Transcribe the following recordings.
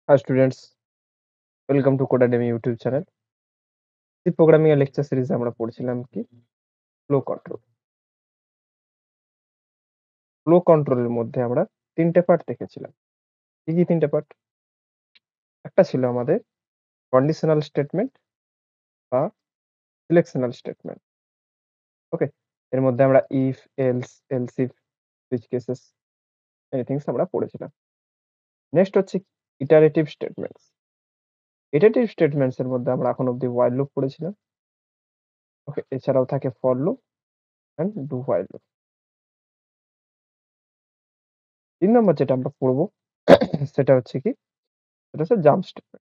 Hi students, welcome to Codademy YouTube channel. এই programming এর lecture সিরিজে আমরা পড়ছিলাম কি ফ্লো কন্ট্রোল। ফ্লো কন্ট্রোলের মধ্যে আমরা তিনটে পার্ট দেখেছিলাম। কি কি তিনটে পার্ট? একটা ছিল আমাদের কন্ডিশনাল স্টেটমেন্ট বা সিলেকশনাল স্টেটমেন্ট। ওকে, এর মধ্যে আমরা if, else, else if, switch cases, anythings আমরা পড়েছিলাম। নেক্সট হচ্ছে ইটারেটিভ স্টেটমেন্টস। ইটারেটিভ স্টেটমেন্টস এর মধ্যে আমরা এখন অব্দি হোয়াইল লুপ পড়েছিলাম। ওকে, এছাড়াও থাকে for loop and do while loop. 3 নম্বর যেটা আমরা পড়বো সেটা হচ্ছে কি? সেটা হচ্ছে জাম্প স্টেটমেন্ট।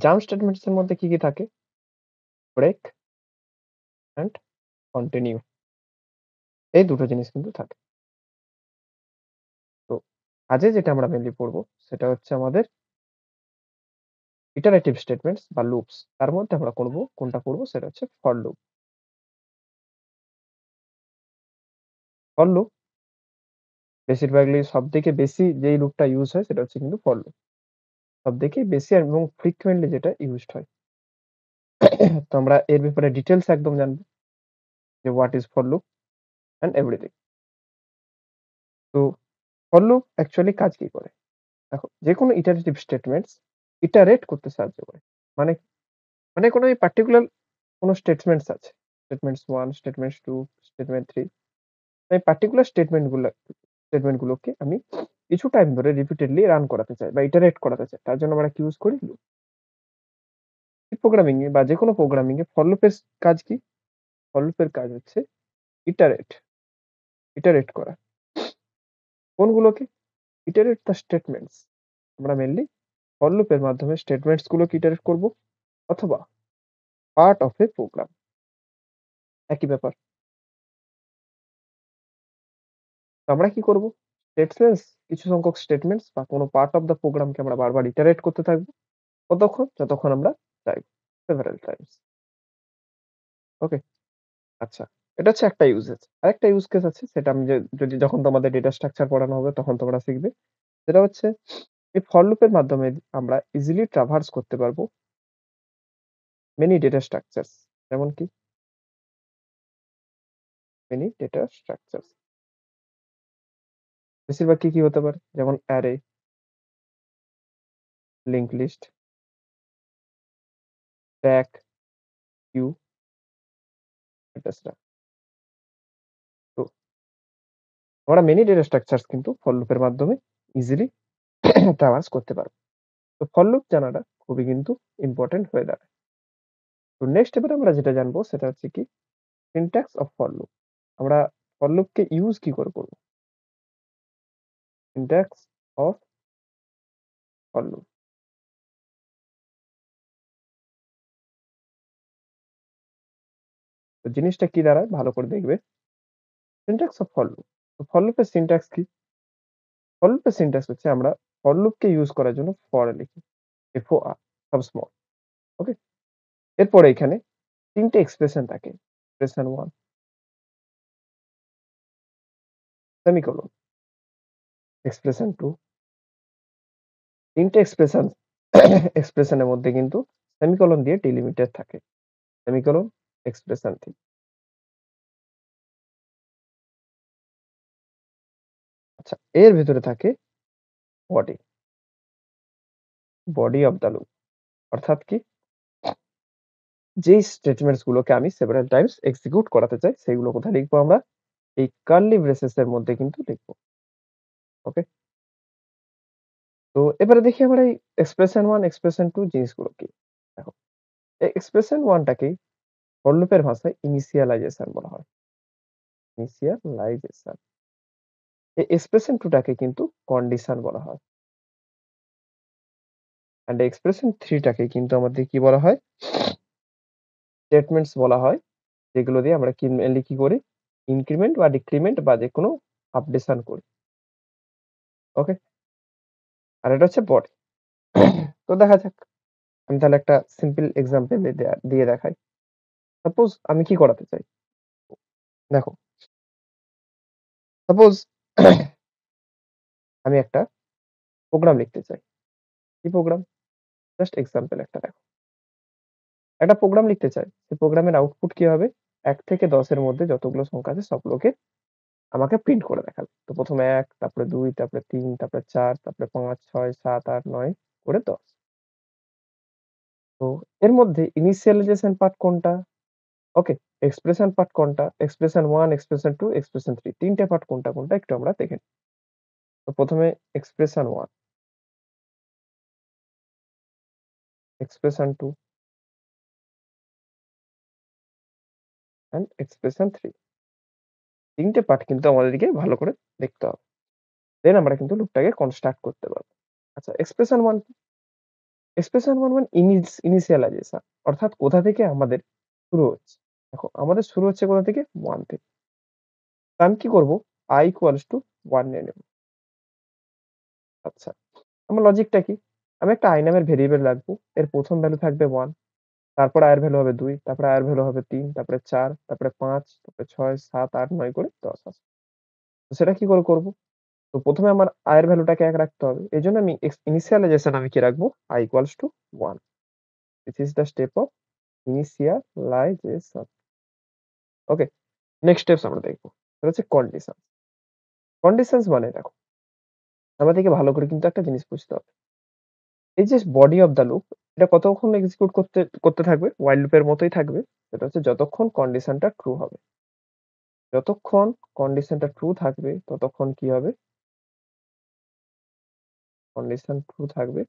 জাম্প স্টেটমেন্টস এর মধ্যে কি কি থাকে? ব্রেক এন্ড কন্টিনিউ, এই দুটো জিনিস কিন্তু থাকে। তো আজকে যেটা আমরা মেনলি পড়বো সেটা হচ্ছে আমাদের ইটারেটিভ স্টেটমেন্টস বা লুপস। তার মধ্যে আমরা কোনটা করবো সেটা হচ্ছে ফর লুপ। ফর লুপ বেশিরভাগলি সবথেকে বেশি যেই লুপটা ইউজ হয় সেটা হচ্ছে কিন্তু ফর লুপ। সবথেকে বেশি এবং ফ্রিকোয়েন্টলি যেটা ইউজড হয়। তো আমরা এর ব্যাপারে ডিটেইলস একদম জানবো যে what is for loop and everything. তো ফর লুপ অ্যাকচুয়ালি কাজ কি করে? দেখো, যেকোনো ইটারেটিভ স্টেটমেন্টস ইটারেট করতে সাহায্য করে। মানে মানে কোনো পার্টিকুলার কোনো স্টেটমেন্টস আছে। Statements 1, statements 2, statement 3। এই পার্টিকুলার স্টেটমেন্ট গুলোকে আমি কিছু টাইম ধরে রিপিটেডলি রান করাতে চাই বা ইটারেট করাতে চাই। তার জন্য আমরা কি ইউজ করি? লুপ। প্রোগ্রামিং এ বা যেকোনো প্রোগ্রামিং এ ফর লুপের কাজ কি? ফর লুপের কাজ হচ্ছে ইটারেট, ইটারেট করা। কোনগুলোকে? Iterate the statements. আমরা মেইনলি ফর লুপের মাধ্যমে স্টেটমেন্টস গুলোকে ইটারেট করব অথবা পার্ট অফ এ প্রোগ্রাম, একই ব্যাপার। তো আমরা কি করব? স্টেটমেন্টস, কিছু সংখ্যক স্টেটমেন্টস বা কোনো পার্ট অফ দ্য প্রোগ্রামকে আমরা বারবার ইটারেট করতে থাকবো। কতক্ষণ? যতক্ষণ আমরা চাইবো। Several times. ওকে? আচ্ছা। এটা হচ্ছে একটা ইউজেজ। আরেকটা ইউজ কেস আছে, সেটা আমি যদি যখন তোমাদের ডেটা স্ট্রাকচার পড়ানো হবে তখন তোমরা শিখবে। সেটা হচ্ছে এই ফর লুপের মাধ্যমে আমরা ইজিলি ট্রাভার্স করতে পারবো মেনি ডেটা স্ট্রাকচারস। যেমন কি? Many data structures. বেশিরভাগ কি হতে পারে? যেমন array, link list, stack, queue, etcetera. তো আমরা মেনি ডেটা স্ট্রাকচারস কিন্তু ফর লুপের মাধ্যমে ইজিলি ট্রাভার্স করতে পারবো। তো ফর লুপ জানাটা খুবই কিন্তু ইম্পোর্টেন্ট হয়ে দাঁড়ায়। তো নেক্সট এবারে আমরা যেটা জানবো সেটা হচ্ছে কি সিনট্যাক্স অফ ফর লুপ। আমরা ফর লুপকে ইউজ কি করে করব? Syntax of for loop. তো জিনিসটা কি দাঁড়ায় ভালো করে দেখবে। Syntax of for loop. তো ফর লুপের সিনট্যাক্স কি? ফর লুপের সিনট্যাক্স হচ্ছে আমরা ফর লুপকে ইউজ করার জন্য ফর লিখি। FOR, সব স্মল। ওকে? এরপরে এখানে ৩ টে এক্সপ্রেশন থাকে। Expression 1, semicolon, expression 2। ৩ টে এক্সপ্রেশনের মধ্যে কিন্তু সেমিকোলন দিয়ে ডিলিমিটেড থাকে। Semicolon, expression 3। আচ্ছা, এর ভেতরে থাকে body, body of the loop. অর্থাৎ কি? যেই স্টেটমেন্টস গুলোকে আমি সেভারাল টাইমস এক্সিকিউট করাতে চাই সেগুলো কোথায় লিখবো আমরা? এই কার্লি ব্রেসেস এর মধ্যে কিন্তু লিখবো। ওকে? তো এবারে দেখি আমরা এই এক্সপ্রেশন 1, এক্সপ্রেশন 2 জিনিসগুলো কি? দেখো, এই এক্সপ্রেশন 1 টাকেই ফর লুপের ভাষায় ইনিশিয়ালাইজেশন বলা হয়। ইনিশিয়ালাইজেশন। এই এক্সপ্রেশন 2 টাকে কিন্তু কন্ডিশন বলা হয়। অ্যান্ড এক্সপ্রেশন 3 টাকে কিন্তু আমাদের কি বলা হয়? স্টেটমেন্টস বলা হয়। যেগুলো দিয়ে আমরা কি মেইনলি কি করি? ইনক্রিমেন্ট বা ডিক্রিমেন্ট বা যেকোনো আপডেশন করি। ওকে? আর এটা হচ্ছে বডি। তো দেখা যাক। আমি তাহলে একটা সিম্পল এক্সাম্পল দিয়ে দেখাই। সাপোজ আমি কি করাতে চাই? দেখো, সাপোজ আমি একটা প্রোগ্রাম লিখতে চাই। কি প্রোগ্রাম? জাস্ট এক্সাম্পল একটা দেখো। একটা প্রোগ্রাম লিখতে চাই। সেই প্রোগ্রামের আউটপুট কি হবে? ১ থেকে ১০ এর মধ্যে যতগুলো সংখ্যা আছে সবগুলোকে আমাকে প্রিন্ট করে দেখাবে। তো ১ম এ ১, তারপরে ২, তারপরে ৩, তারপরে ৪, তারপরে ৫, ৬, ৭, ৮, ৯ করে ১০। তো এর মধ্যে ইনিশিয়ালাইজেশন পার্ট কোনটা? ওকে। এক্সপ্রেশন পার্ট কোনটা? এক্সপ্রেশন 1, এক্সপ্রেশন 2, এক্সপ্রেশন 3 ৩ টে পার্ট কোনটা, কোনটা একটু আমরা দেখে নিই। তো ১ম এ এক্সপ্রেশন 1, এক্সপ্রেশন 2 অ্যান্ড এক্সপ্রেশন 3 ৩ টে পার্ট কিন্তু আমাদেরকে ভালো করে দেখতে হবে। দেন আমরা কিন্তু লুপটাকে কনস্ট্রাক্ট করতে পারব। আচ্ছা এক্সপ্রেশন 1 কি? এক্সপ্রেশন 1 মানে ইনিশিয়ালাইজেশন অর্থাৎ কোথা থেকে আমাদের শুরু হচ্ছে। দেখো আমাদের শুরু হচ্ছে কোথা থেকে? 1 থেকে। তো আমি কি করব? i equals to 1 নিয়ে নেব। আচ্ছা। আমার লজিকটা কি? আমি একটা i নামের ভেরিয়েবল রাখবো। এর ১ম ভ্যালু থাকবে ১, তারপর i এর ভ্যালু হবে ২, তারপরে i এর ভ্যালু হবে ৩, তারপরে ৪, তারপরে ৫, তারপরে ৬, ৭, ৮, ৯ করে ১০ আছে। তো সেটা কি করে করব? তো ১ম এ আমার i এর ভ্যালুটাকে ১ রাখতে হবে। এজন্য আমি ইনিশিয়ালাইজেশন আমি কি রাখবো? i equals to 1. This is the step of initialization. Okay. Next steps আমরা দেখব। সেটা হচ্ছে কন্ডিশন। কন্ডিশনস মানে দেখো, আমাদেরকে ভালো করে কিন্তু একটা জিনিস বুঝতে হবে। এই যে বডি অফ দ্যা লুপ এটা কতক্ষণ এক্সিকিউট করতে করতে থাকবে? while লুপের মতোই থাকবে। সেটা হচ্ছে যতক্ষণ কন্ডিশনটা ট্রু হবে। যতক্ষণ কন্ডিশনটা ট্রু থাকবে ততক্ষণ কি হবে? কন্ডিশন ট্রু থাকবে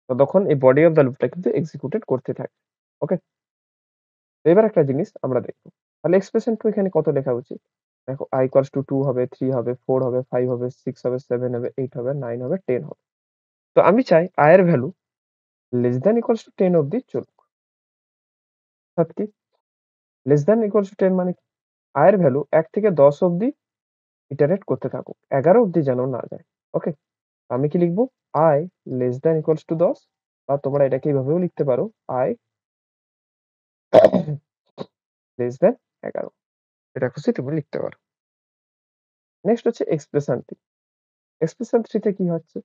ততক্ষণ এই বডি অফ দ্যা লুপটা কিন্তু এক্সিকিউটেড করতে থাকবে। ওকে? এবার একটা জিনিস আমরা দেখব। তাহলে এক্সপ্রেশন 2 এখানে কত লেখা উচিত? দেখো i equals to 2 হবে, 3 হবে, 4 হবে, 5 হবে, 6 হবে, 7 হবে, 8 হবে, 9 হবে, 10 হবে। তো আমি চাই i এর value less than equals to 10 অব্দি চলুক। অর্থাৎ কি? লেস দ্যান ইকুয়ালস টু 10 মানে কি? i এর ভ্যালু ১ থেকে ১০ অব্দি ইটারেট করতে থাকুক। ১১ অব্দি যেন না যায়। ওকে? আমি কি লিখব? i less than equals to ১০ বা তোমরা এটাকে এভাবেও লিখতে পারো i লেস দ্যান ১১। যেটা খুশি তুমি লিখতে পারো। নেক্সট হচ্ছে এক্সপ্রেশন 3। এক্সপ্রেশন 3 তে কি হচ্ছে?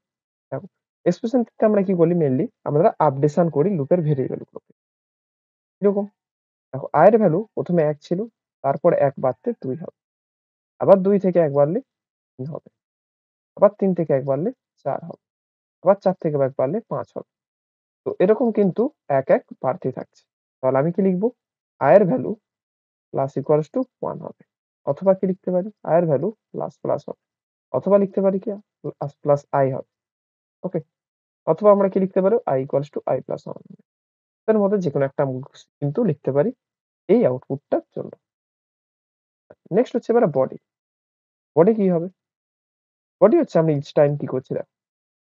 দেখো, এক্সপ্রেশন 3 তে আমরা কি করি মেইনলি আমরা আপডেশন করি লুপের ভেরিয়েবল গুলোকে। কিরকম? দেখো i এর ভ্যালু ১ম এ ১ ছিল, তারপর ১ বাড়তে ২ হবে। আবার ২ থেকে ১ বাড়লে ৩ হবে। আবার ৩ থেকে ১ বাড়লে ৪ হবে। আবার ৪ থেকে ১ বাড়লে ৫ হবে। তো এরকম কিন্তু ১, ১ বাড়তেই থাকছে। তাহলে আমি কি লিখব? i এর ভ্যালু প্লাস ইকুয়ালস টু 1 হবে। অথবা কি লিখতে পারি? i এর ভ্যালু প্লাস, প্লাস হবে। অথবা লিখতে পারি কি? প্লাস, প্লাস i হবে। ওকে? অথবা আমরা কি লিখতে পারি? i equals to i plus 1 এর মধ্যে যেকোনো একটা আমরা কিন্তু লিখতে পারি এই আউটপুটটার জন্য। নেক্সট হচ্ছে এবারে বডি। বডি কি হবে? বডি হচ্ছে আমি ইচ টাইম কি করছি দেখো।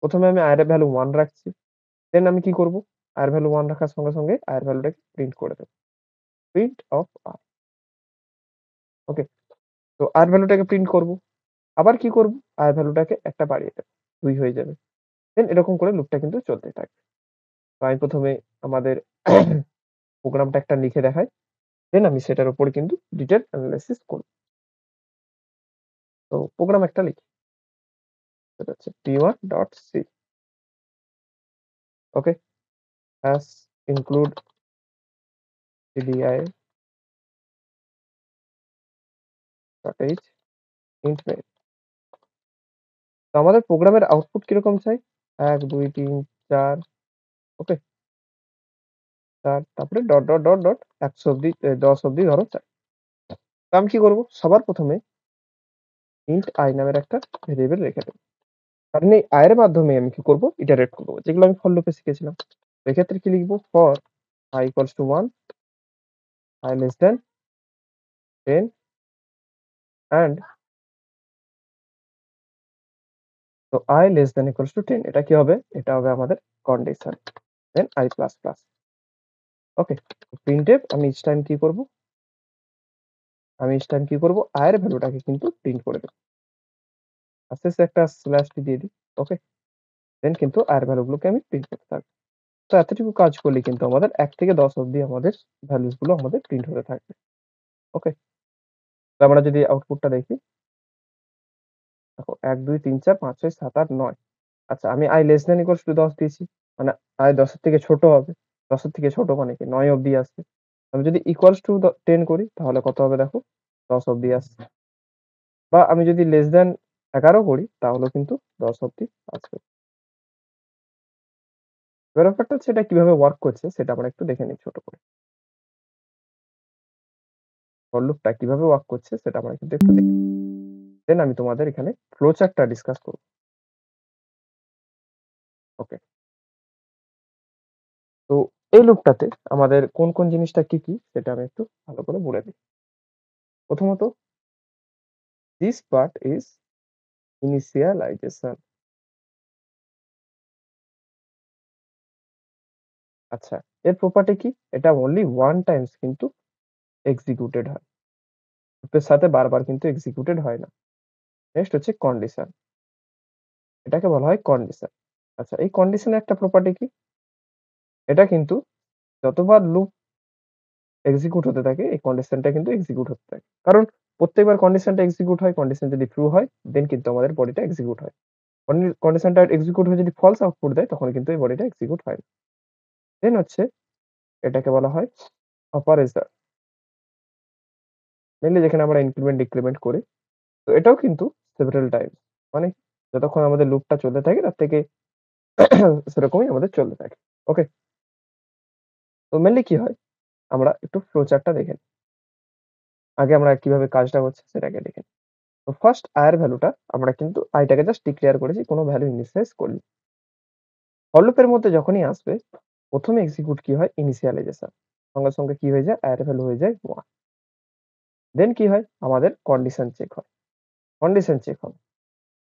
১ম এ আমি i এর ভ্যালু 1 রাখছি। দেন আমি কি করব? i এর ভ্যালু 1 রাখার সঙ্গে, সঙ্গে i এর ভ্যালুটাকে প্রিন্ট করে দেব। Print of i। ওকে? তো i এর ভ্যালুটাকে প্রিন্ট করব। আবার কি করব? i এর ভ্যালুটাকে একটা বাড়িয়ে দেব। ২ হয়ে যাবে। দেন এরকম করে লুপটা কিন্তু চলতে থাকবে। তো আমি ১ম এ আমাদের প্রোগ্রামটা একটা লিখে দেখাই। দেন আমি সেটার উপর কিন্তু ডিটেইল এনালাইসিস করব। তো প্রোগ্রাম একটা লিখি। সেটা হচ্ছে p1.c। ওকে? হাস include cdi.h int main। তো আমাদের প্রোগ্রামের আউটপুট কিরকম চাই? ১, ২, ৩, ৪ ওকে? ৪ তারপরে ডট, ডট, ডট, ডট ১০০ অব্দি ১০ অব্দি ধরো চাই। তো আমি কি করব? সবার ১ম এ int i নামের একটা ভেরিয়েবল রেখে দেব। কারণ এই i এর মাধ্যমে আমি কি করব? ইটারেট করব। যেগুলো আমি ফর লুপে শিখেছিলাম। এক্ষেত্রে কি লিখব? For i equals to 1, i less than 10 and তো i less than equals to 10 এটা কি হবে? এটা হবে আমাদের condition. Then i plus, plus. Okay? printf আমি each টাইম কি করব? আমি each টাইম কি করব? i এর ভ্যালুটাকে কিন্তু প্রিন্ট করে দেব। আর শেষে একটা স্ল্যাশ দিয়ে দিই। ওকে? দেন কিন্তু i এর ভ্যালুগুলোকে আমি প্রিন্ট করতে থাকবো। তো এতটুকু কাজ করলেই কিন্তু আমাদের ১ থেকে ১০ অব্দি আমাদের ভ্যালুস গুলো আমাদের প্রিন্ট হতে থাকবে। ওকে? তো আমরা যদি আউটপুটটা দেখি, দেখো ১, ২, ৩, ৪, ৫, ৬, ৭, ৮, ৯ আচ্ছা আমি i less than equals to 10 দিয়েছি। মানে i 10 এর থেকে ছোট হবে। 10 এর থেকে ছোট মানে কি 9 অব্দি আসছে। আমি যদি ইকুয়ালস টু 10 করি তাহলে কত হবে দেখো? 10 অব্দি আসছে। বা আমি যদি লেস দ্যান 11 করি তাহলেও কিন্তু 10 অব্দি আসবে। এবার ব্যাপারটা হচ্ছে এটা কিভাবে ওয়ার্ক করছে সেটা আমরা একটু দেখে নিই ছোট করে। ফর লুপটা কিভাবে ওয়ার্ক করছে সেটা আমরা কিন্তু একটু দেখে নিই। দেন আমি তোমাদের এখানে ফ্লো চার্টটা ডিসকাস করব। ওকে। তো এই লুপটাতে আমাদের কোন জিনিসটা কি সেটা আমি একটু ভালো করে বলে দিই। প্রথমত this part is initialization। আচ্ছা, এর প্রপার্টি কি? এটা only one times কিন্তু এক্সিকিউটেড হয়। লুপের সাথে বারবার কিন্তু এক্সিকিউটেড হয় না। নেক্সট হচ্ছে কন্ডিশন। এটাকে বলা হয় কন্ডিশন। আচ্ছা, এই কন্ডিশনের একটা প্রপার্টি কি? এটা কিন্তু যতবার লুপ এক্সিকিউট হতে থাকে এই কন্ডিশনটা কিন্তু এক্সিকিউট হতে থাকে। কারণ প্রত্যেকবার কন্ডিশনটা এক্সিকিউট হয়, কন্ডিশন যদি ট্রু হয় দেন কিন্তু আমাদের বডিটা এক্সিকিউট হয়। কন্ডিশনটা এক্সিকিউট হয়ে যদি ফলস আউটপুট দেয় তখন কিন্তু এই বডিটা এক্সিকিউট হয় না। দেন হচ্ছে এটাকে বলা হয় অপারেটর। মেইনলি যেখানে আমরা ইনক্রিমেন্ট ডিক্রিমেন্ট করি। তো এটাও কিন্তু সেভারাল টাইমস। মানে যতক্ষণ আমাদের লুপটা চলতে থাকে তার থেকে সেরকমই আমাদের চলতে থাকে। ওকে? তো মেইনলি কি হয়? আমরা একটু ফ্লো চার্টটা দেখে নিই। আগে আমরা কিভাবে কাজটা হচ্ছে সেটা আগে দেখে নিই। তো ফার্স্ট i এর ভ্যালুটা আমরা কিন্তু i টাকে জাস্ট ডিক্লেয়ার করেছি, কোনো ভ্যালু ইনিশিয়ালাইজ করিনি। ফর লুপের মধ্যে যখনই আসবে, ১ম এ এক্সিকিউট কি হয়? ইনিশিয়ালাইজেশন। সঙ্গে কি হয়ে যায়? i এর ভ্যালু হয়ে যায় 1। দেন কি হয়? আমাদের কন্ডিশন চেক হয়। কন্ডিশন চেক হবে।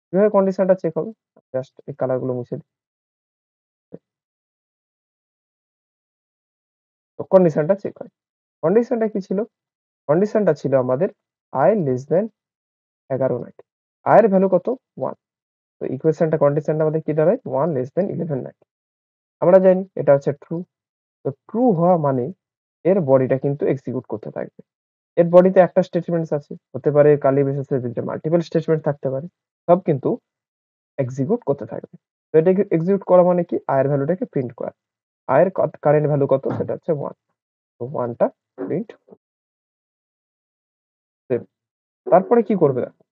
কিভাবে কন্ডিশনটা চেক হবে? জাস্ট এই কালার গুলো মুছে দিই। তো কন্ডিশনটা চেক হয়। কন্ডিশনটা কি ছিল? কন্ডিশনটা ছিল আমাদের i লেস দ্যান 11 নাকি। i এর ভ্যালু কত? 1। তো ইকুয়েশনটা কন্ডিশনটা আমাদের কি দাঁড়ায়? 1 লেস দ্যান 11 নাকি। আমরা জানি এটা হচ্ছে ট্রু। তো ট্রু হওয়া মানে এর বডিটা কিন্তু এক্সিকিউট করতে থাকবে। এর বডিতে একটা স্টেটমেন্টস আছে। হতে পারে কার্লি ব্রেসেসে ২ টা মাল্টিপল স্টেটমেন্ট থাকতে পারে। সব কিন্তু এক্সিকিউট করতে থাকবে। তো এটাকে এক্সিকিউট করা মানে কি? i এর ভ্যালুটাকে প্রিন্ট করা। i এর কারেন্ট ভ্যালু কত? সেটা হচ্ছে 1। তো 1 টা প্রিন্ট সেভ। তারপরে কি করবে দেখো?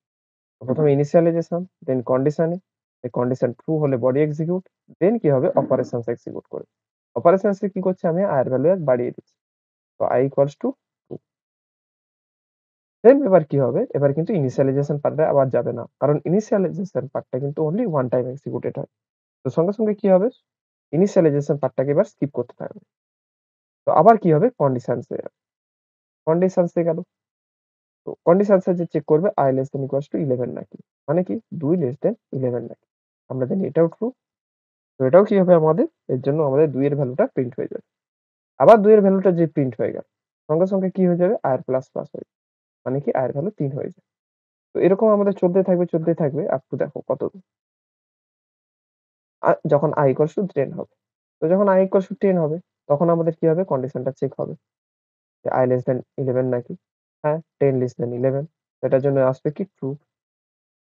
প্রথমে ইনিশিয়ালাইজেশন, দেন কন্ডিশনিং। এই কন্ডিশন ট্রু হলে বডি এক্সিকিউট, দেন কি হবে? অপারেশনস এক্সিকিউট করবে। অপারেশনস এ কি করছে? আমি i এর ভ্যালু বাড়িয়ে দিচ্ছি। তো i ইকুয়ালস টু 2। দেন এবার কি হবে? এবার কিন্তু ইনিশিয়ালাইজেশন পার্টটা আবার যাবে না। কারণ ইনিশিয়ালাইজেশন পার্টটা কিন্তু অনলি ওয়ান টাইম এক্সিকিউটেড হয়। তো সঙ্গে কি হবে? ইনিশিয়ালাইজেশন পার্টটাকে এবার স্কিপ করতে থাকবে। তো আবার কি হবে? কন্ডিশনস এ যাবে। কন্ডিশনস এ গেল। তো কন্ডিশনস এ যে চেক করবে i less than equals to 11 নাকি। মানে কি? 2 লেস দ্যান 11 নাকি। আমরা জানি এটাও ট্রু। তো এটাও কি হবে আমাদের? এর জন্য আমাদের 2 এর ভ্যালুটা প্রিন্ট হয়ে যাবে। আবার 2 এর ভ্যালুটা যে প্রিন্ট হয়ে গেল। সঙ্গে কি হয়ে যাবে? i এর প্লাস হয়ে যাবে। মানে কি i এর ভ্যালু 3 হয়ে যাবে। তো এরকম আমাদের চলতেই থাকবে আপ টু দেখো কত যখন i equals to 10 হবে। তো যখন i equals to 10 হবে তখন আমাদের কি হবে? কন্ডিশনটা চেক হবে। যে i less than 11 নাকি? হ্যাঁ, 10 less than 11। এটার জন্য আসবে কি? ট্রু।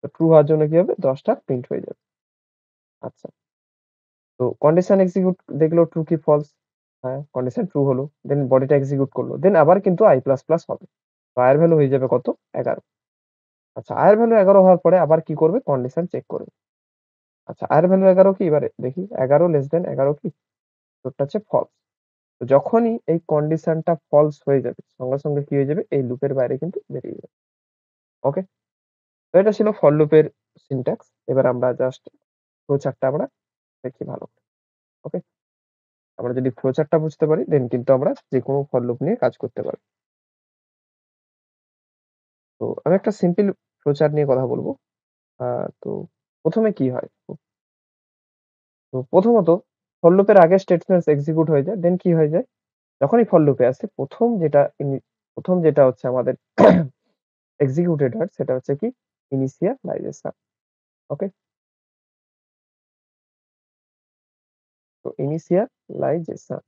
তো ট্রু হওয়ার জন্য কি হবে? 10 টা প্রিন্ট হয়ে যাবে। আচ্ছা। তো কন্ডিশন এক্সিকিউট দেখলো ট্রু কি ফলস? হ্যাঁ, কন্ডিশন ট্রু হলো। দেন বডিটা এক্সিকিউট করলো। দেন আবার কিন্তু i++ হবে। তো i এর ভ্যালু হয়ে যাবে কত? 11। আচ্ছা, i এর ভ্যালু 11 হওয়ার পরে আবার কি করবে? কন্ডিশন চেক করবে। আচ্ছা, i এর ভ্যালু 11 কি? এবারে দেখি 11 লেস দ্যান 11 কি? উত্তরটা হচ্ছে ফলস। তো যখনই এই কন্ডিশনটা ফলস হয়ে যাবে, সঙ্গে কি হয়ে যাবে? এই লুপের বাইরে কিন্তু বেরিয়ে যাবে। ওকে? তো এটা ছিল ফর লুপের সিনট্যাক্স। এবার আমরা জাস্ট ফ্লো চার্টটা আমরা দেখি ভালো করে। ওকে? আমরা যদি ফ্লো চার্টটা বুঝতে পারি দেন কিন্তু আমরা যেকোনো ফর লুপ নিয়ে কাজ করতে পারব। তো আমি একটা সিম্পল ফ্লো চার্ট নিয়ে কথা বলব। আ তো ১ম এ কি হয়? তো প্রথমত ফর লুপের আগের স্টেটমেন্টস এক্সিকিউট হয়ে যায়। দেন কি হয়ে যায়? যখনই ফর লুপে আসে ১ম যেটা হচ্ছে আমাদের এক্সিকিউটেড হয় সেটা হচ্ছে কি? ইনিশিয়ালাইজেশন। ওকে? তো ইনিশিয়ালাইজেশন।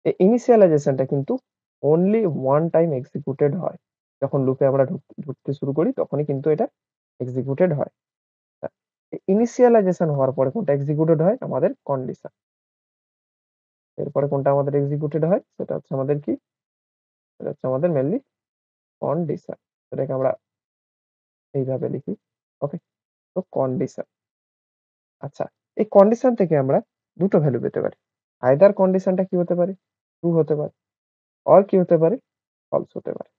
এই ইনিশিয়ালাইজেশনটা কিন্তু অনলি ওয়ান টাইম এক্সিকিউটেড হয়। যখন লুপে আমরা ঢুকতে শুরু করি তখনই কিন্তু এটা এক্সিকিউটেড হয়। আ ইনিশিয়ালাইজেশন হওয়ার পরে কোনটা এক্সিকিউটেড হয়? আমাদের কন্ডিশন। এরপরে কোনটা আমাদের এক্সিকিউটেড হয়? সেটা হচ্ছে আমাদের কি? সেটা হচ্ছে আমাদের মেইনলি কন্ডিশন। এটাকে আমরা এইভাবে লিখি। ওকে? তো কন্ডিশন। আচ্ছা, এই কন্ডিশন থেকে আমরা ২ টো ভ্যালু পেতে পারি। আইদার কন্ডিশনটা কি হতে পারে? ট্রু হতে পারে, অর কি হতে পারে? ফলস হতে পারে।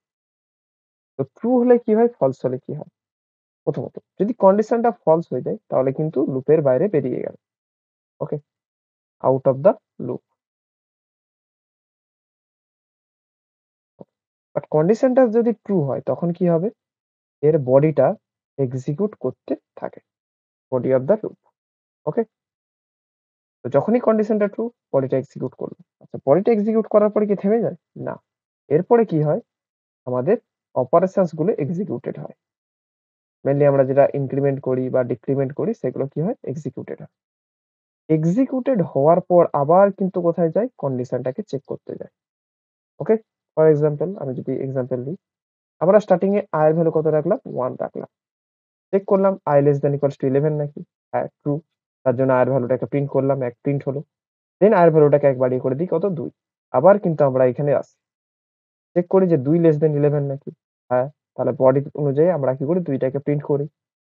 তো ট্রু হলে কি হয়? ফলস হলে কি হয়? প্রথমত যদি কন্ডিশনটা ফলস হয়ে যায় তাহলে কিন্তু লুপের বাইরে বেরিয়ে গেল। Okay? Out of the loop. But কন্ডিশনটা যদি ট্রু হয় তখন কি হবে? এর বডিটা এক্সিকিউট করতে থাকে। Body of the loop. Okay? তো যখনই কন্ডিশনটা ট্রু বডিটা এক্সিকিউট করলো। আচ্ছা বডিটা এক্সিকিউট করার পরে কি থেমে যায়? না। এরপরে কি হয়? আমাদের অপারেশনস গুলো এক্সিকিউটেড হয়। মেইনলি আমরা যেটা ইনক্রিমেন্ট করি বা ডিক্রিমেন্ট করি সেগুলো কি হয়? এক্সিকিউটেড হয়। এক্সিকিউটেড হওয়ার পর আবার কিন্তু কোথায় যায়? কন্ডিশনটাকে চেক করতে যায়। ওকে? ফর এক্সাম্পল আমি যদি এক্সাম্পল দিই, আমরা স্টার্টিং এ i এর ভ্যালু কত রাখলাম? 1 রাখলাম। চেক করলাম i less than equals to 11 নাকি? হ্যাঁ, ট্রু। তার জন্য i এর ভ্যালুটাকে প্রিন্ট করলাম, ১ প্রিন্ট হলো। দেন i এর ভ্যালুটাকে ১ বাড়িয়ে করে দিই কত? ২। আবার কিন্তু আমরা এখানে আসি। চেক করি যে ২ লেস দ্যান 11 নাকি? হ্যাঁ, তাহলে বডি অনুযায়ী আমরা কি করি? ২ টাকে প্রিন্ট করি।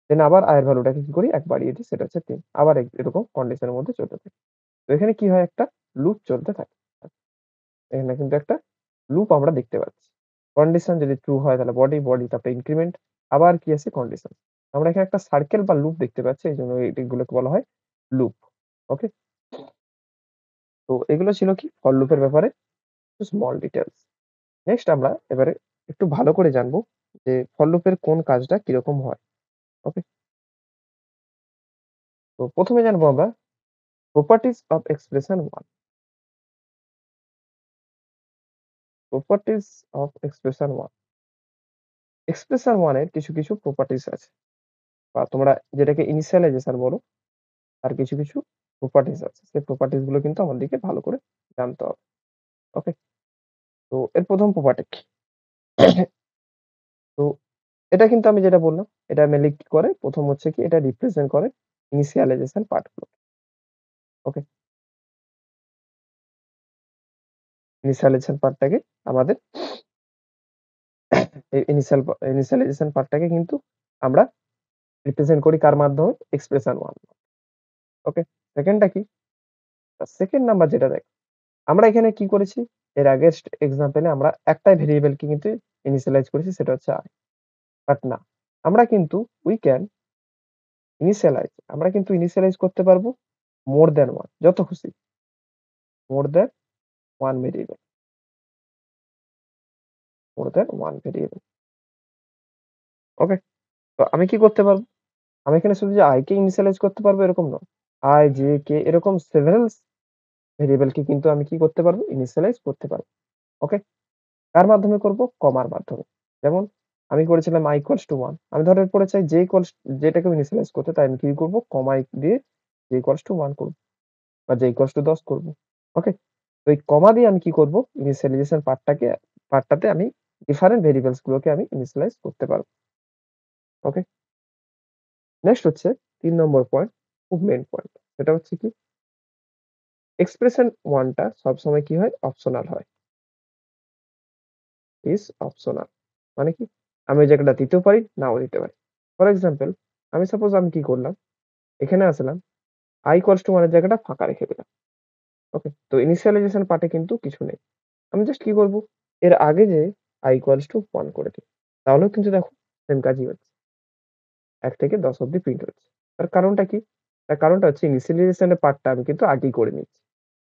দেন আবার i এর ভ্যালুটাকে কি করি? ১ বাড়িয়ে দিই সেটা হচ্ছে ৩। আবার এরকম কন্ডিশনের মধ্যে চলতে থাকি। তো এখানে কি হয়? একটা লুপ চলতে থাকে। এখানে কিন্তু একটা লুপ আমরা দেখতে পাচ্ছি। কন্ডিশন যদি ট্রু হয় তাহলে বডি, বডি তারপরে ইনক্রিমেন্ট আবার কি আছে? কন্ডিশন। আমরা এখানে একটা সার্কেল বা লুপ দেখতে পাচ্ছি। এজন্য এগুলোকে বলা হয় লুপ। ওকে? তো এগুলো ছিল কি? ফর লুপের ব্যাপারে স্মল ডিটেইলস। নেক্সট আমরা এবারে একটু ভালো করে জানবো যে ফর লুপের কোন কাজটা কিরকম হয়। ওকে? তো ১ম এ জানবো আমরা properties of expression 1 properties of expression 1 expression 1 এর কিছু প্রপার্টিজ আছে। বা তোমরা যেটাকে ইনিশিয়ালাইজেশন বলো আর কিছু প্রপার্টিজ আছে। সেই প্রপার্টিজ গুলো কিন্তু আমাদেরকে ভালো করে জানতে হবে। ওকে? তো এর ১ম প্রপার্টি কি? তো এটা কিন্তু আমি যেটা বললাম, এটা মেইনলি কি করে? ১ম হচ্ছে কি এটা রিপ্রেজেন্ট করে ইনিশিয়ালাইজেশন পার্ট গুলো। ওকে? ইনিশিয়ালাইজেশন পার্টটাকে আমাদের ইনিশিয়ালাইজেশন পার্টটাকে কিন্তু আমরা রিপ্রেজেন্ট করি কার মাধ্যমে? এক্সপ্রেশন 1 ওকে? 2nd টা কি? 2nd নাম্বার যেটা দেখ আমরা এখানে কি করেছি? এর আগের এক্সাম্পল এ আমরা একটাই ভেরিয়েবলকে কিন্তু ইনিশিয়ালাইজ করেছি সেটা হচ্ছে i। বাট না। আমরা কিন্তু we can আমরা কিন্তু ইনিশিয়ালাইজ করতে পারবো more than 1 যত খুশি। more than 1 variable, more than 1 variable. Okay? তো আমি কি করতে পারবো? আমি এখানে শুধু যে i কে ইনিশিয়ালাইজ করতে পারবো এরকম নয়। i, j, k এরকম several ভেরিয়েবলকে কিন্তু আমি কি করতে পারবো? ইনিশিয়ালাইজ করতে পারবো। ওকে? কার মাধ্যমে করব? কমার মাধ্যমে। যেমন আমি করেছিলাম i equals to 1 আমি ধরো এরপরে চাই যেটাকেও ইনিশিয়ালাইজ করতে তাই আমি কি করব? কমা দিয়ে j equals to 1 করব বা j equals to 10 করব। ওকে? তো এই কমা দিয়ে আমি কি করব? ইনিশিয়ালাইজেশন পার্টটাতে আমি ডিফারেন্ট ভেরিয়েবলস গুলোকে আমি ইনিশিয়ালাইজ করতে পারব। ওকে? নেক্সট হচ্ছে ৩ নম্বর পয়েন্ট, খুব মেইন পয়েন্ট। সেটা হচ্ছে কি? এক্সপ্রেশন 1 টা সবসময় কি হয়? অপশনাল হয়। ইস অপশনাল। মানে কি? আমি ওই জায়গাটা দিতেও পারি, নাও দিতে পারি। ফর এক্সাম্পল আমি কি করলাম? এখানে আসলাম i equals to 1 এর জায়গাটা ফাঁকা রেখে দিলাম। ওকে? তো ইনিশিয়ালাইজেশন পার্টে কিন্তু কিছু নেই। আমি জাস্ট কি করব? এর আগে যেয়ে i equals to 1 করে দিই। তাহলেও কিন্তু দেখো সেম কাজই হচ্ছে। ১ থেকে ১০ অব্দি প্রিন্ট হচ্ছে। তার কারণটা কি? তার কারণটা হচ্ছে ইনিশিয়ালাইজেশন এর পার্টটা আমি কিন্তু আগেই করে নিচ্ছি।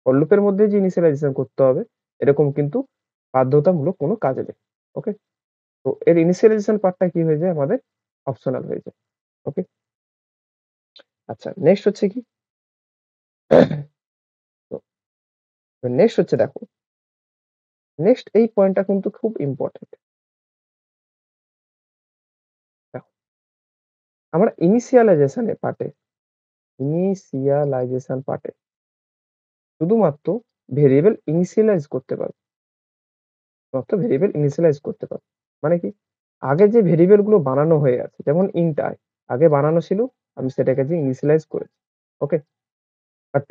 ফর লুপ এর মধ্যে যে ইনিশিয়ালাইজেশন করতে হবে এরকম কিন্তু বাধ্যতামূলক কোনো কাজ নেই। ওকে? তো এর ইনিশিয়ালাইজেশন পার্টটা কি হয়ে যায় আমাদের? অপশনাল হয়ে যায়। ওকে? আচ্ছা নেক্সট হচ্ছে কি? তো নেক্সট হচ্ছে দেখো, নেক্সট এই পয়েন্টটা কিন্তু খুব ইম্পোর্টেন্ট। দেখো, আমরা ইনিশিয়ালাইজেশন পার্টে শুধুমাত্র ভেরিয়েবল ইনিশিয়ালাইজ করতে পারবো। মাত্র ভেরিয়েবল ইনিশিয়ালাইজ করতে পারবো। মানে কি? আগে যে ভেরিয়েবল গুলো বানানো হয়ে আছে যেমন int i আগে বানানো ছিল, আমি সেটাকে যে ইনিশিয়ালাইজ করেছি। ওকে? বাট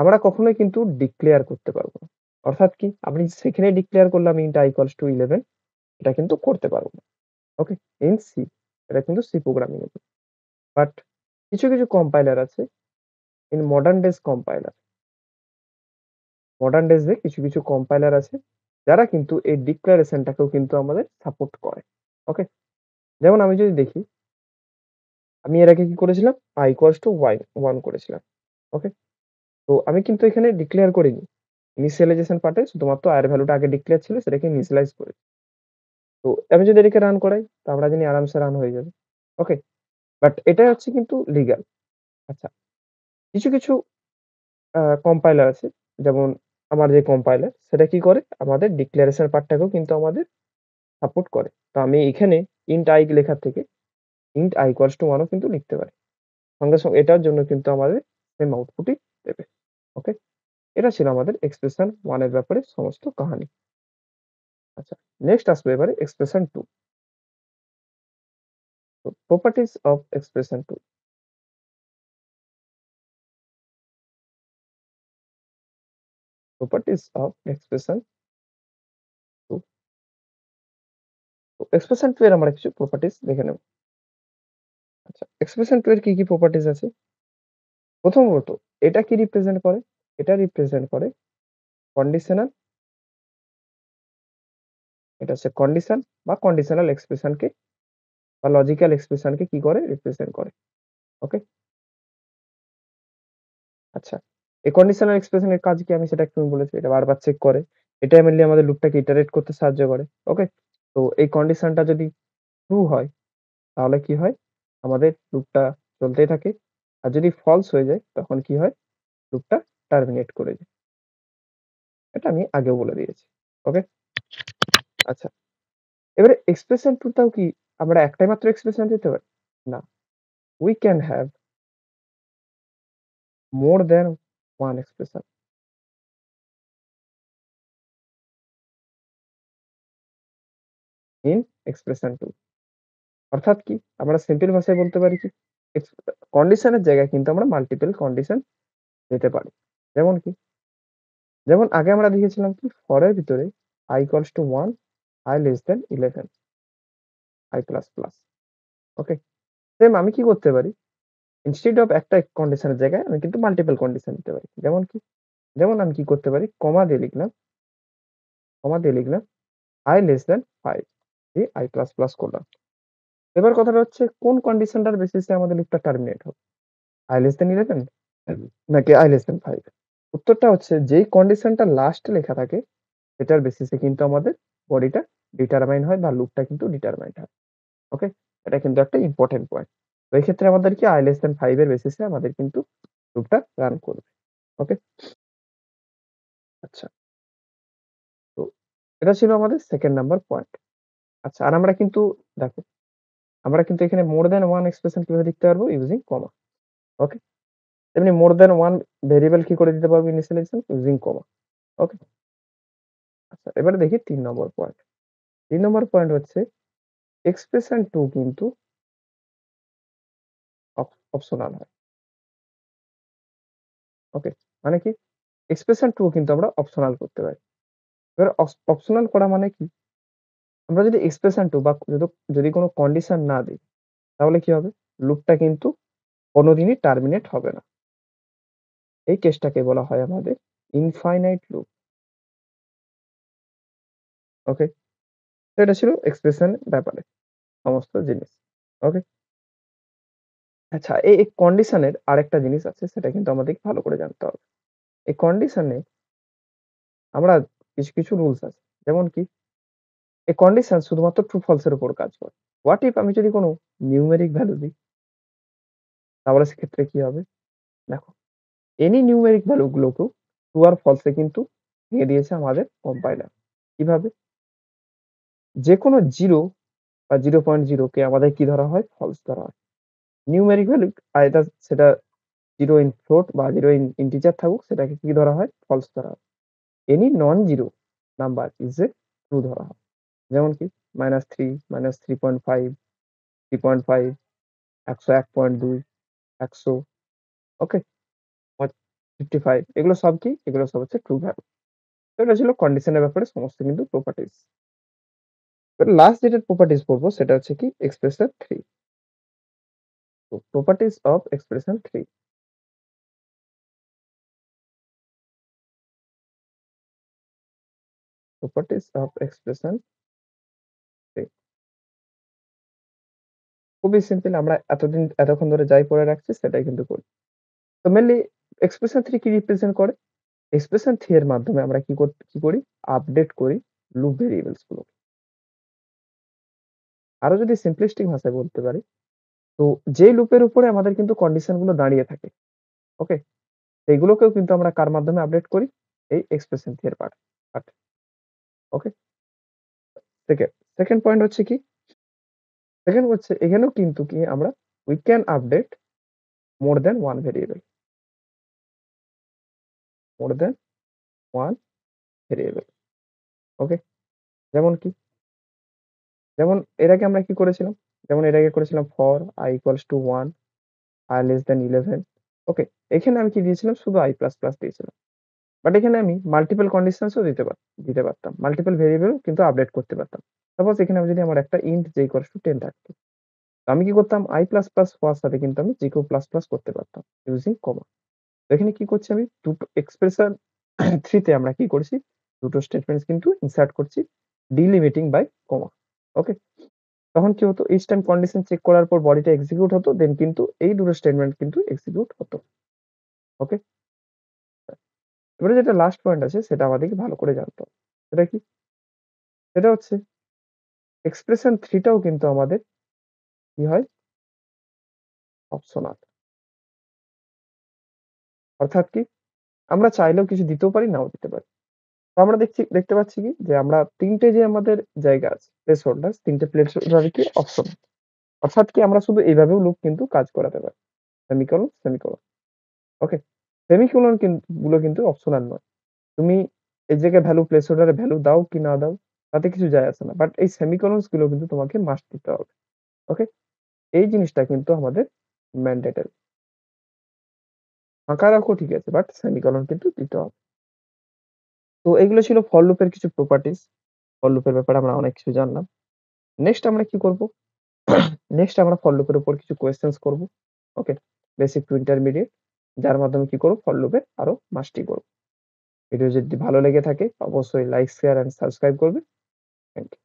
আমরা কখনোই কিন্তু ডিক্লেয়ার করতে পারব না। অর্থাৎ কি? আপনি সেখানে ডিক্লেয়ার করলাম int i equals to 11 এটা কিন্তু করতে পারব না। ওকে? ইন সি এটা কিন্তু সি প্রোগ্রামিং এ। বাট কিছু কম্পাইলার আছে ইন মডার্ন ডেজ এ কিছু কম্পাইলার আছে যারা কিন্তু এই ডিক্লারেশন টাকেও কিন্তু আমাদের সাপোর্ট করে। ওকে? যেমন আমি যদি দেখি, আমি এর আগে কি করেছিলাম? i equals to y 1 করেছিলাম। ওকে? তো আমি কিন্তু এখানে ডিক্লেয়ার করিনি। ইনিশিয়ালাইজেশন পার্টে শুধুমাত্র i এর ভ্যালুটা আগে ডিক্লেয়ার ছিল সেটাকে ইনিশিয়ালাইজ করেছি। তো আমি যদি এটাকে রান করাই, তো আমরা জানি আরামসে রান হয়ে যাবে। ওকে? বাট এটা হচ্ছে কিন্তু লিগ্যাল। আচ্ছা, কিছু কম্পাইলার আছে। যেমন আমার যে কম্পাইলার সেটা কি করে? আমাদের ডিক্লারেশন পার্টটাকেও কিন্তু আমাদের সাপোর্ট করে। তো আমি এখানে int i লেখার থেকে int i equals to 1 ও কিন্তু লিখতে পারি। সঙ্গে এটার জন্য কিন্তু আমাদের সেম আউটপুটই দেবে। ওকে? এটা ছিল আমাদের এক্সপ্রেশন 1 এর ব্যাপারে সমস্ত কাহানি। আচ্ছা, নেক্সট আসবে এবারে এক্সপ্রেশন 2। তো properties of expression 2। Properties of expression 2। তো এক্সপ্রেশন 2 এর আমরা কিছু প্রপার্টিজ দেখে নেব। আচ্ছা, এক্সপ্রেশন 2 এর কি প্রপার্টিজ আছে? প্রথমত, এটা কি রিপ্রেজেন্ট করে? এটা রিপ্রেজেন্ট করে কন্ডিশনাল, এটা হচ্ছে কন্ডিশন বা কন্ডিশনাল এক্সপ্রেশনকে বা লজিক্যাল এক্সপ্রেশনকে কি করে? রিপ্রেজেন্ট করে। ওকে? আচ্ছা, এই কন্ডিশনাল এক্সপ্রেশন এর কাজ কি আমি সেটা একটু বলেছি। এটা বারবার চেক করে। এটা মেইনলি আমাদের লুপটাকে ইটারেট করতে সাহায্য করে। ওকে? তো এই কন্ডিশনটা যদি ট্রু হয় তাহলে কি হয়? আমাদের লুপটা চলতেই থাকে। আর যদি ফলস হয়ে যায় তখন কি হয়? লুপটা টার্মিনেট করে দেয়। এটা আমি আগেও বলে দিয়েছি। ওকে? আচ্ছা, এবারে এক্সপ্রেশন 2 টাও কি আমরা একটাই মাত্র এক্সপ্রেশন দিতে পারি? না। We can have more than one expression in expression 2। অর্থাৎ কি? আমরা সিম্পল ভাষায় বলতে পারি কি? এক্স কন্ডিশনের জায়গায় কিন্তু আমরা মাল্টিপল কন্ডিশন দিতে পারি। যেমন কি? যেমন আগে আমরা দেখেছিলাম কি? ফর এর ভিতরে i equals to 1, i less than 11, i plus plus। Okay? Same আমি কি করতে পারি? ইনস্টেড অফ একটা কন্ডিশনের জায়গায় আমি কিন্তু মাল্টিপল কন্ডিশন দিতে পারি। যেমন কি? যেমন আমি কি করতে পারি? কমা দিয়ে লিখলাম i less than 5 দিয়ে i plus plus করলাম। এবার কথাটা হচ্ছে কোন কন্ডিশনটার বেসিসে আমাদের লুপটা টার্মিনেট হবে? i less than 11 নাকি i less than 5? উত্তরটা হচ্ছে যেই কন্ডিশনটা লাস্টে লেখা থাকে সেটার বেসিসে কিন্তু আমাদের বডিটা ডিটারমাইন হয় বা লুপটা কিন্তু ডিটারমাইন্ড হয়। ওকে? এটা কিন্তু একটা ইম্পোর্টেন্ট পয়েন্ট। তো এই ক্ষেত্রে আমাদের কি i less than 5 এর বেসিসে আমাদের কিন্তু লুপটা রান করবে। ওকে? আচ্ছা, তো এটা ছিল আমাদের 2nd নাম্বার পয়েন্ট। আচ্ছা, আর আমরা কিন্তু দেখো, আমরা কিন্তু এখানে মোর দ্যান 1 এক্সপ্রেশন কিভাবে লিখতে পারবো? ইউজিং কমা। ওকে? তেমনি মোর দ্যান 1 ভেরিয়েবল কি করে দিতে পারবো ইনিশিয়ালাইজেশন? ইউজিং কমা। ওকে? আচ্ছা, এবারে দেখি ৩ নম্বর পয়েন্ট। ৩ নম্বর পয়েন্ট হচ্ছে এক্সপ্রেশন 2 কিন্তু অপশনাল হয়। ওকে? মানে কি? এক্সপ্রেশন 2 কিন্তু আমরা অপশনাল করতে পারি। এবার অপশনাল করা মানে কি? আমরা যদি এক্সপ্রেশন 2 বা যদি কোন কন্ডিশন না দেই তাহলে কি হবে? লুপটা কিন্তু কোনদিনই টার্মিনেট হবে না। এই কেসটাকে বলা হয় আমাদের ইনফাইনাইট লুপ। ওকে? তো এটা ছিল এক্সপ্রেশন ব্যাপারে সমস্ত জিনিস। ওকে? আচ্ছা, এই কন্ডিশনের আরেকটা জিনিস আছে সেটা কিন্তু আমাদেরকে ভালো করে জানতে হবে। এই কন্ডিশনে আমরা কিছু রুলস আছে। যেমন কি? এই কন্ডিশন শুধুমাত্র ট্রু ফলস এর উপর কাজ করে। হোয়াট ইফ আমি যদি কোন নিউমেরিক ভ্যালু দিই তাহলে সেক্ষেত্রে কি হবে? দেখো, এনি নিউমেরিক ভ্যালু গুলোকেও ট্রু আর ফলস এ কিন্তু ভেঙে দিয়েছে আমাদের কম্পাইলার। কিভাবে? যেকোনো 0 বা 0.0 কে আমাদের কি ধরা হয়? ফলস ধরা হয়। নিউমেরিক ভ্যালু আইদার সেটা 0 ইন ফ্লোট বা 0 ইন ইন্টিজার থাকুক সেটাকে কি ধরা হয়? ফলস ধরা হয়। Any non zero number is a true ধরা হয়। যেমন কি? -3, -3.5, 3.5 101.2, 100, ওকে? 55 এগুলো সব কি? এগুলো সব হচ্ছে ট্রু ভ্যালু। তো এটা ছিল কন্ডিশনের ব্যাপারে সমস্ত কিন্তু প্রপার্টিজ। এবার লাস্ট যেটার প্রপার্টিজ পড়বো সেটা হচ্ছে কি এক্সপ্রেশন 3। তো properties of expression 3, properties of expression 3 খুবই সিম্পল, আমরা এতক্ষণ ধরে যাই পড়ে রাখছি সেটাই কিন্তু করি। তো মেইনলি এক্সপ্রেশন 3 কি রিপ্রেজেন্ট করে? এক্সপ্রেশন 3 এর মাধ্যমে আমরা কি করি? আপডেট করি লুপ ভেরিয়েবলস গুলো। আরো যদি সিম্পলিস্টিক ভাষায় বলতে পারি, তো যে লুপের উপরে আমাদের কিন্তু কন্ডিশন গুলো দাঁড়িয়ে থাকে, ওকে? সেইগুলোকেও কিন্তু আমরা কার মাধ্যমে আপডেট করি? এই এক্সপ্রেশন 3 এর পার্ট, ওকে? সেকেন্ড পয়েন্ট হচ্ছে কি? সেকেন্ড হচ্ছে এখানেও কিন্তু কি আমরা we can update more than one variable, more than one variable, ওকে? যেমন কি? যেমন এর আগে আমরা কি করেছিলাম? যেমন এর আগে করেছিলাম for i equals to 1, i less than 11, ওকে? এখানে আমি কি দিয়েছিলাম? শুধু i প্লাস প্লাস দিয়েছিলাম। বাট এখানে আমি মাল্টিপল কন্ডিশনস ও দিতে পারতাম। মাল্টিপল ভেরিয়েবল কিন্তু আপডেট করতে পারতাম। সাপোজ এখানে আমি যদি আমার একটা ইন্ট j equals to 10 থাকতো। তো আমি কি করতাম? i প্লাস প্লাস হওয়ার সাথে কিন্তু আমি j কিউব প্লাস প্লাস করতে পারতাম ইউজিং কমা। তো এখানে কি করছি আমি? দুটো এক্সপ্রেশন 3 তে আমরা কি করছি? দুটো স্টেটমেন্টস কিন্তু ইনসার্ট করছি ডিলিমিটিং বাই কমা, ওকে? তখন কি হতো? ইচ টাইম কন্ডিশন চেক করার পর বডিটা এক্সিকিউট হতো, দেন কিন্তু এই দুটো স্টেটমেন্ট কিন্তু এক্সিকিউট হতো, ওকে? এবারে যেটা লাস্ট পয়েন্ট আছে সেটা আমাদেরকে ভালো করে জানতে হবে। সেটা কি? সেটা হচ্ছে এক্সপ্রেশন 3 টাও কিন্তু আমাদের কি হয়? অপশনাল। অর্থাৎ কি? আমরা চাইলেও কিছু দিতেও পারি, নাও দিতে পারি। তো আমরা দেখতে পাচ্ছি কি? যে আমরা ৩ টে যে আমাদের জায়গা আছে, প্লেস হোল্ডার, ৩ টে প্লেস হোল্ডার কি অপশনাল। অর্থাৎ কি আমরা শুধু এইভাবেও লুপ কিন্তু কাজ করাতে পারি। সেমিকোলন, সেমিকোলন, ওকে? সেমিকোলন গুলো কিন্তু অপশনাল নয়। তুমি এই জায়গায় value place holder a value দাও কি না দাও তাতে কিছু যায় আসে না। বাট এই সেমিকোলনস গুলো কিন্তু তোমাকে মাস্ট দিতে হবে, ওকে? এই জিনিসটা কিন্তু আমাদের ম্যান্ডেটরি। ফাঁকা রাখো ঠিক আছে, বাট সেমিকোলন কিন্তু দিতে হবে। তো এগুলো ছিল ফর লুপের কিছু প্রপার্টিজ। ফর লুপের ব্যাপারে আমরা অনেক কিছু জানলাম। নেক্সট আমরা কি করব? নেক্সট আমরা ফর লুপের উপর কিছু কোয়েশ্চেনস করব। ওকে? বেসিক টু ইন্টারমিডিয়েট, যার মাধ্যমে কি করব? ফর লুপের আরো মাস্টারি করব। ভিডিও যদি ভালো লেগে থাকে অবশ্যই লাইক, শেয়ার এন্ড সাবস্ক্রাইব করবে। Thank you.